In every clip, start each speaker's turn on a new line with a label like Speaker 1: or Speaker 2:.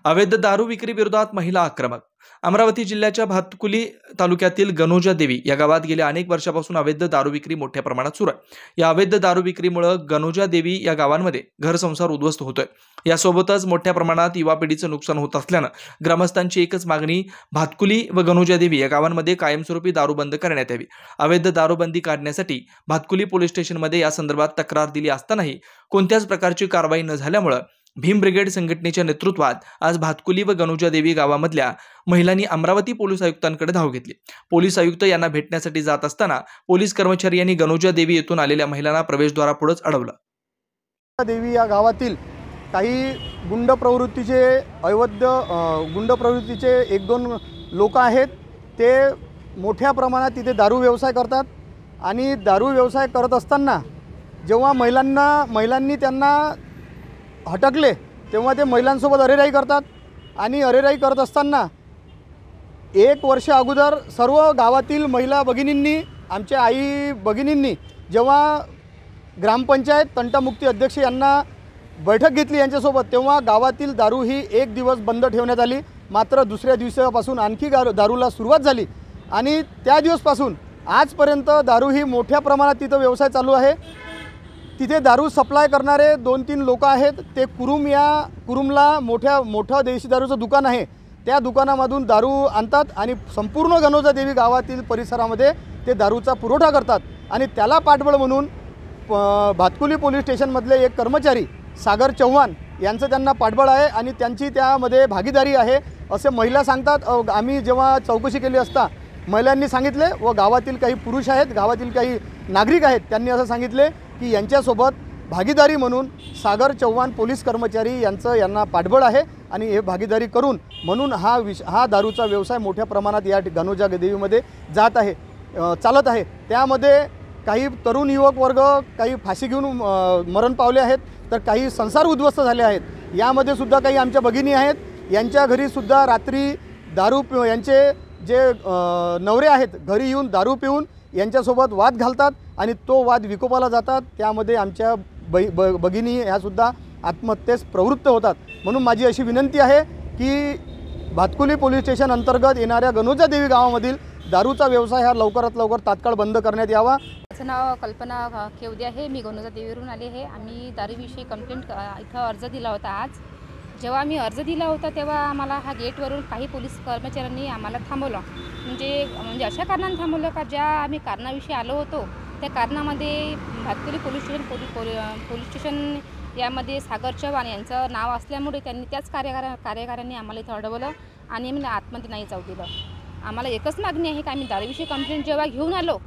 Speaker 1: अवैध दारू विक्री विरोधात महिला आक्रमक। अमरावती जिल्ह्याच्या भातकुली तालुक्यातील गनोजा देवी या गावात गेल्या अनेक वर्षापासून अवैध दारू विक्री मोठ्या प्रमाणात सुरू आहे। या अवैध दारू विक्रीमुळे गनोजा देवी या गावांमध्ये घरसंसार उद्ध्वस्त होतोय। यासोबतच मोठ्या प्रमाणात युवा पिढीचं नुकसान होत असल्यानं ग्रामस्थांची एकच मागणी भातकुली व गनोजा देवी या गावांमध्ये कायमस्वरूपी दारू बंद करण्यात यावी। अवैध दारूबंदी काढण्यासाठी भातकुली पोलीस स्टेशनमध्ये या संदर्भात तक्रार दिली असतानाही कोणत्याच प्रकारची कारवाई न झाल्यामुळे भीम ब्रिगेड संघटनेच्या नेतृत्वात आज भातकुली व गनोजा देवी गावामधल्या महिलांनी अमरावती पोलीस आयुक्तांकडे धाव घेतली। पोलीस आयुक्त यांना भेटण्यासाठी जात असताना पोलीस कर्मचारी यांनी गनोजा देवी येथून आलेल्या महिलांना प्रवेशद्वारापुढेच अडवलं।
Speaker 2: देवी या गावातील काही गुंड प्रवृत्तीचे एक दोन लोक आहेत। ते मोठ्या प्रमाणात तिथे दारू व्यवसाय करतात आणि दारू व्यवसाय करत असताना जेव्हा महिलांनी त्यांना हटकले तेव्हा ते महिलांसोबत अरेराई करतात आणि अरेराई करत असताना 1 वर्ष अगोदर सर्व गावातील महिला भगिनींनी, आमच्या आई भगिनींनी जेव्हा ग्रामपंचायत तंटामुक्ती अध्यक्ष यांना बैठक घेतली यांच्यासोबत, तेव्हा गावातील दारू ही 1 दिवस बंद ठेवण्यात आली। मात्र दुसऱ्या दिवसापासून आणखी दारूला सुरुवात झाली आणि त्या दिवसपासून आजपर्यंत दारू ही मोठ्या प्रमाणात तिथं व्यवसाय चालू आहे। तिथे दारू सप्लाय करणारे 2-3 लोक आहेत। ते कुरुमला मोठं देशी दारूचं दुकान आहे, त्या दुकानामधून दारू आणतात आणि संपूर्ण गनोजा देवी गावातील परिसरामध्ये ते दारूचा पुरवठा करतात आणि त्याला पाठबळ म्हणून भातकुली पोलीस स्टेशनमधले एक कर्मचारी सागर चव्हाण यांचं त्यांना पाठबळ आहे आणि त्यांची त्यामध्ये भागीदारी आहे असे महिला सांगतात। आम्ही जेव्हा चौकशी केली असता महिलांनी सांगितले व गावातील काही पुरुष आहेत, गावातील काही नागरिक आहेत, त्यांनी असं सांगितले की यांच्यासोबत भागीदारी म्हणून सागर चव्हाण पोलीस कर्मचारी यांना पाठबळ आहे आणि हे भागीदारी करून म्हणून हा दारूचा व्यवसाय मोठ्या प्रमाणात या गनोजा देवीमध्ये चालत आहे। त्यामध्ये काही तरुण युवक वर्ग काही फाशी घेऊन मरण पावले आहेत, तर काही संसार उद्ध्वस्त झाले आहेत। यामध्ये सुद्धा काही आमच्या भगिनी आहेत, यांच्या घरी सुद्धा रात्री यांचे जे नवरे आहेत घरी येऊन दारू पिऊन यांच्यासोबत वाद घालतात आणि तो वाद विकोपाला जातात। त्यामध्ये आमच्या भगिनी ह्यासुद्धा आत्महत्येस प्रवृत्त होतात। म्हणून माझी अशी विनंती आहे की भातकुली पोलीस स्टेशन अंतर्गत येणाऱ्या गनोजा देवी गावामधील दारूचा व्यवसाय हा लवकरात लवकर तात्काळ बंद करण्यात यावा।
Speaker 3: माझं नाव कल्पना केवदे आहे, मी गनोजा देवीवरून आले आहे। आम्ही दारूविषयी कंप्लेंट इथं अर्ज दिला होता। आज जेव्हा आम्ही अर्ज दिला होता तेव्हा आम्हाला हा गेटवरून काही पोलीस कर्मचाऱ्यांनी आम्हाला थांबवलं। म्हणजे अशा कारणाने थांबवलं का ज्या आम्ही कारणाविषयी आलो होतो त्या कारणामध्ये भातकुली पोलीस स्टेशन यामध्ये सागर चव्हाण यांचं नाव असल्यामुळे त्यांनी त्याच कार्यकाऱ्यांनी आम्हाला इथं अडवलं आणि म्हणजे आतमध्ये नाही जाऊ दिलं। आम्हाला एकच मागणी आहे की आम्ही दारूविषयी कंप्लेंट जेव्हा घेऊन आलो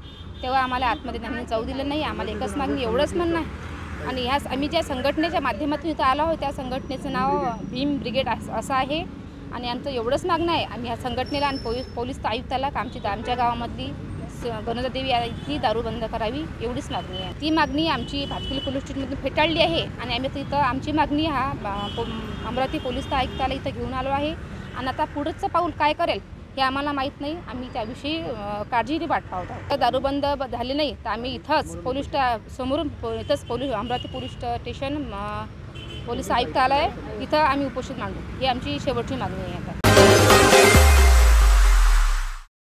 Speaker 3: तेव्हा आम्हाला आतमध्ये त्यांनी जाऊ दिलं नाही। आम्हाला एकच मागणी, एवढंच म्हणणं आहे। आणि आम्ही ज्या संघटनेच्या माध्यमातून इथं आलो आहोत त्या संघटनेचं नाव भीम ब्रिगेड असं आहे आणि आमचं एवढंच मागणं आहे आम्ही ह्या संघटनेला आणि पोलीस आयुक्ताला आमच्या गावामधली गनोजा देवी इथली दारू बंद करावी एवढीच मागणी आहे। ती मागणी आमची भातकुली पोलीस स्टेशनमधून फेटाळली आहे आणि आम्ही तिथं आमची मागणी अमरावती पोलीस आयुक्ताला इथं घेऊन आलो आहे आणि आता पुढचं पाऊल काय करेल हे आम्हाला माहीत नाही। आम्ही त्याविषयी काळजीने वाट पाहत आहोत। दारू बंद झाली नाही तर आम्ही इथंच अमरावती पोलीस स्टेशन पोलीस आयुक्तालय इथं आम्ही उपोषण मांडू, ही आमची शेवटची मागणी आहे आता।